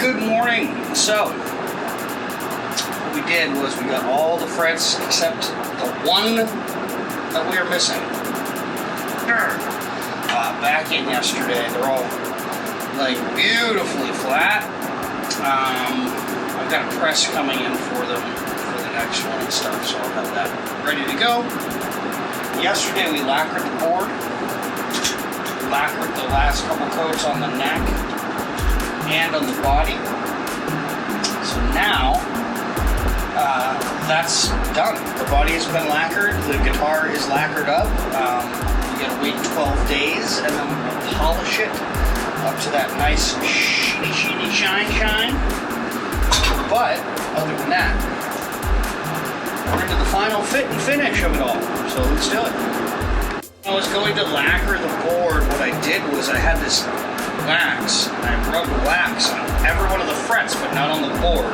Good morning. So, what we did was we got all the frets except the one that we are missing. Back in yesterday. They're all like beautifully flat. I've got a press coming in for them for the next one and stuff, so I'll have that ready to go. Yesterday we lacquered the board. Lacquered the last couple coats on the neck and on the body. So now that's done. The body has been lacquered. The guitar is lacquered up. You gotta wait 12 days and then we'll polish it up to that nice sheeny shine. But other than that, we're into the final fit and finish of it all. So let's do it. I was going to lacquer the board. What I did was I had this wax, and I rubbed wax on every one of the frets, but not on the board.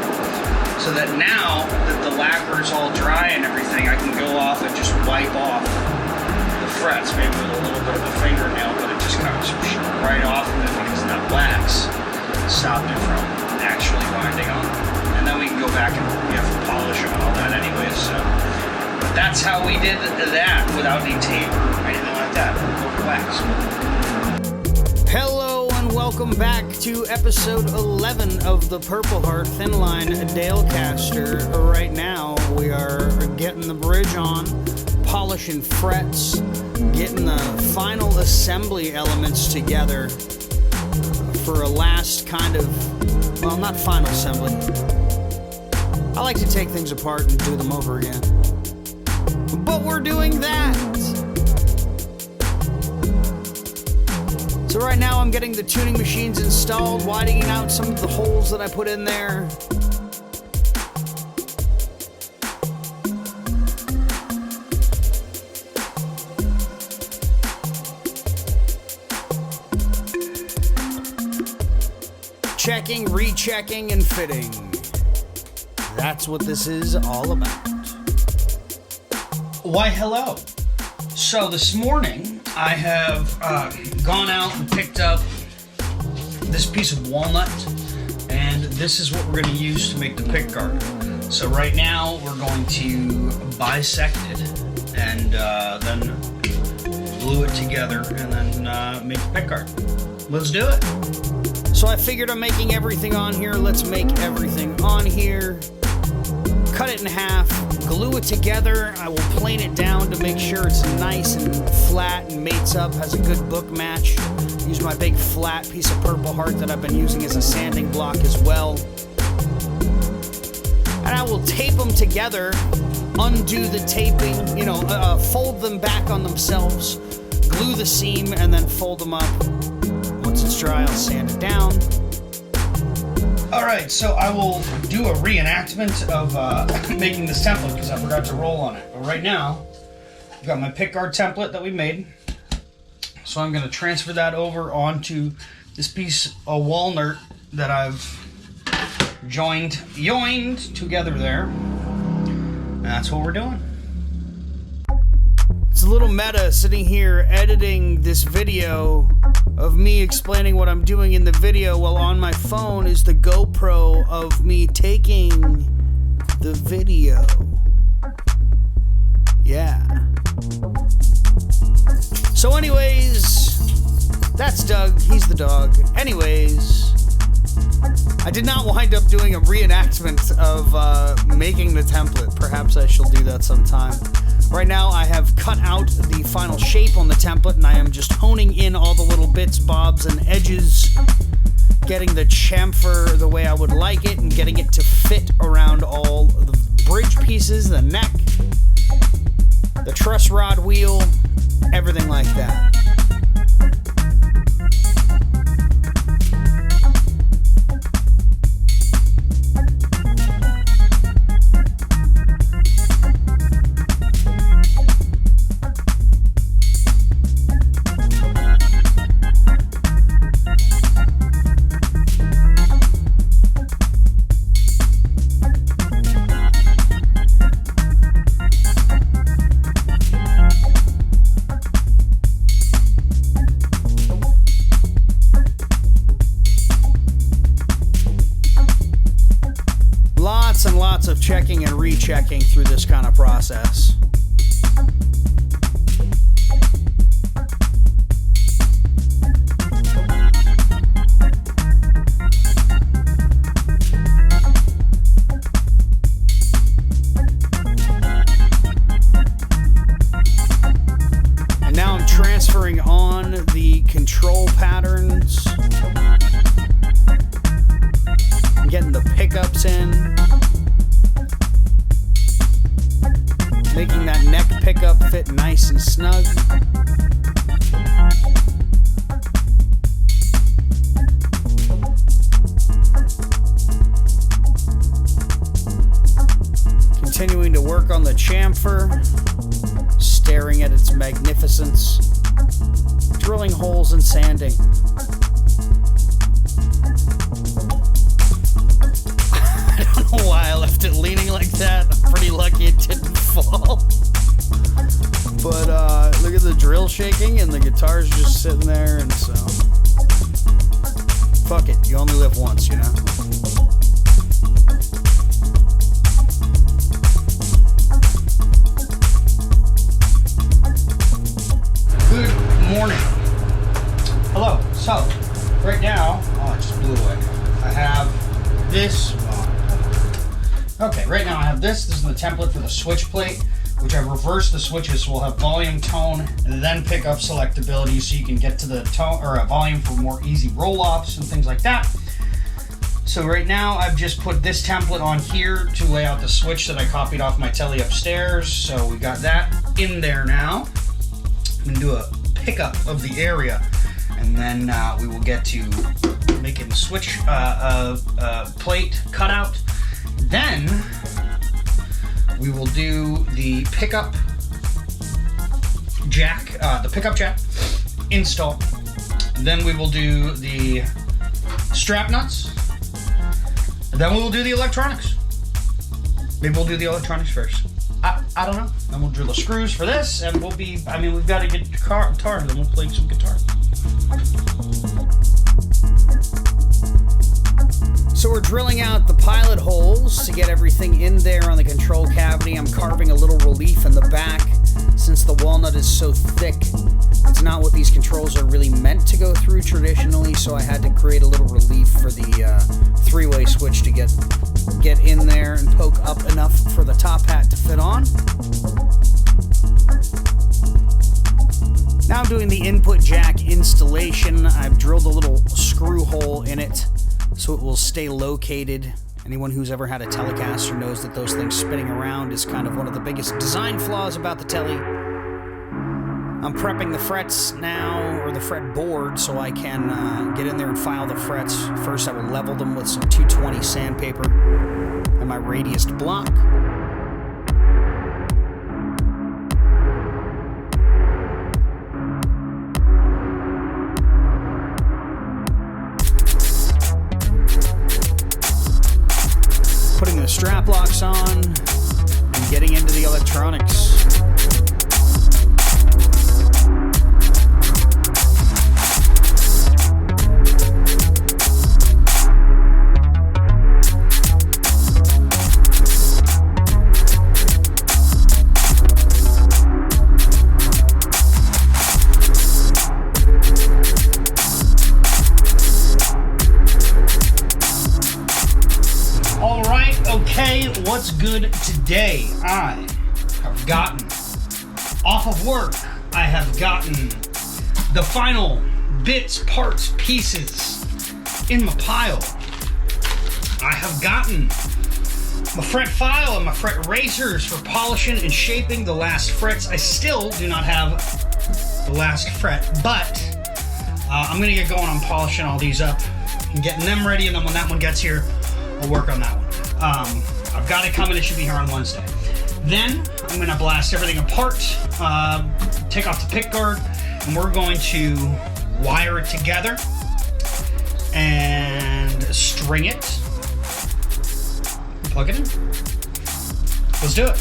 So that now that the lacquer is all dry and everything, I can go off and just wipe off the frets, maybe with a little bit of a fingernail, but it just comes right off of it because that wax stopped it from actually binding on. And then we can go back and we have to polish them and all that anyways. So, but that's how we did that without any tape or anything like that. No wax. Hello and welcome back to episode 11 of the Purpleheart Thinline Dalecaster. Right now we are getting the bridge on, polishing frets, getting the final assembly elements together for a last kind of, well, not final assembly. I like to take things apart and do them over again. But we're doing that. So right now I'm getting the tuning machines installed, widening out some of the holes that I put in there. Checking, rechecking, and fitting. That's what this is all about. Why, hello. So this morning, I have gone out and picked up this piece of walnut, and this is what we're going to use to make the pick guard. So right now, we're going to bisect it, and then glue it together, and then make the pick guard. Let's do it. So I figured I'm making everything on here. Let's make everything on here. Cut it in half, glue it together. I will plane it down to make sure it's nice and flat and mates up, has a good book match. Use my big flat piece of Purpleheart that I've been using as a sanding block as well. And I will tape them together, undo the taping, fold them back on themselves, glue the seam, and then fold them up. Once it's dry, I'll sand it down. Alright, so I will do a reenactment of making this template because I forgot to roll on it. But right now, I've got my pickguard template that we made. So I'm going to transfer that over onto this piece of walnut that I've joined together there. And that's what we're doing. It's a little meta sitting here editing this video of me explaining what I'm doing in the video while on my phone is the GoPro of me taking the video. Yeah. So anyways, that's Doug. He's the dog. Anyways, I did not wind up doing a reenactment of making the template. Perhaps I shall do that sometime. Right now I have cut out the final shape on the template and I am just honing in all the little bits, bobs, and edges, getting the chamfer the way I would like it and getting it to fit around all the bridge pieces, the neck, the truss rod wheel, everything like that. lots of checking and rechecking through this kind of process. And now I'm transferring on the control patterns. I'm getting the pickups in. Making that neck pickup fit nice and snug. Continuing to work on the chamfer, staring at its magnificence, drilling holes and sanding. I don't know why I left it leaning like that. I'm pretty lucky it didn't fall. But look at the drill shaking and the guitar's just sitting there, and so fuck it, you only live once, you know? Good morning. Hello. So, right now, oh, it just blew away. I have this. Okay, right now I have this. This is the template for the switch plate, which I've reversed the switches, so we'll have volume, tone, and then pickup selectability, so you can get to the tone or a volume for more easy roll-offs and things like that. So right now I've just put this template on here to lay out the switch that I copied off my telly upstairs. So we got that in there now. I'm gonna do a pickup of the area, and then we will get to making the switch plate cutout. Then we will do the pickup jack, install. Then we will do the strap nuts. And then we will do the electronics. Maybe we'll do the electronics first. I don't know. Then we'll drill the screws for this, and we'll be, I mean, we've got to get guitar, then we'll play some guitar. So we're drilling out the pilot holes to get everything in there on the control cavity. I'm carving a little relief in the back. Since the walnut is so thick, it's not what these controls are really meant to go through traditionally, so I had to create a little relief for the three-way switch to get in there and poke up enough for the top hat to fit on. Now I'm doing the input jack installation. I've drilled a little screw hole in it so it will stay located. Anyone who's ever had a Dalecaster knows that those things spinning around is kind of one of the biggest design flaws about the telly. I'm prepping the frets now, or the fretboard, so I can get in there and file the frets. First I will level them with some 220 sandpaper and my radiused block. Putting the strap locks on and getting into the electronics. Okay, what's good today? I have gotten off of work. I have gotten the final bits, parts, pieces in my pile. I have gotten my fret file and my fret erasers for polishing and shaping the last frets. I still do not have the last fret, but I'm gonna get going on polishing all these up and getting them ready, and then when that one gets here, I'll work on that one. I've got it coming. It should be here on Wednesday. Then I'm going to blast everything apart, take off the pick guard, and we're going to wire it together and string it. Plug it in. Let's do it.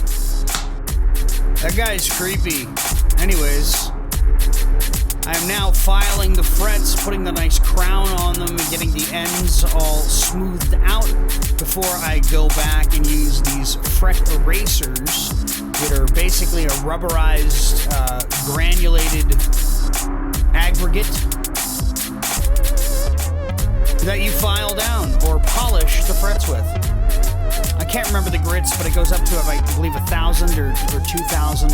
That guy's creepy. Anyways, I am now filing the frets, putting the nice crown on them, and getting the ends all smoothed out. The before I go back and use these fret erasers that are basically a rubberized, granulated aggregate that you file down or polish the frets with. I can't remember the grits, but it goes up to, I believe, 1,000 or 2,000,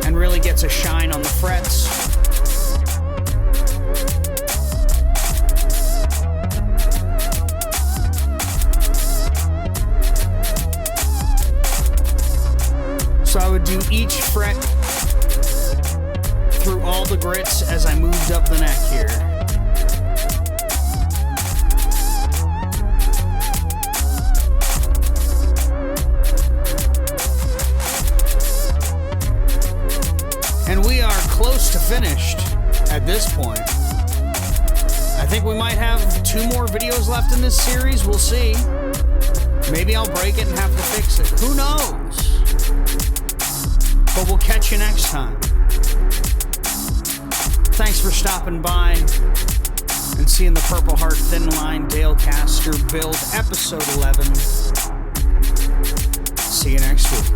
and really gets a shine on the frets. So I would do each fret through all the grits as I moved up the neck here. And we are close to finished at this point. I think we might have 2 more videos left in this series. We'll see. Maybe I'll break it and have to fix it. Who knows? But we'll catch you next time. Thanks for stopping by and seeing the Purpleheart Thinline Dalecaster build episode 11. See you next week.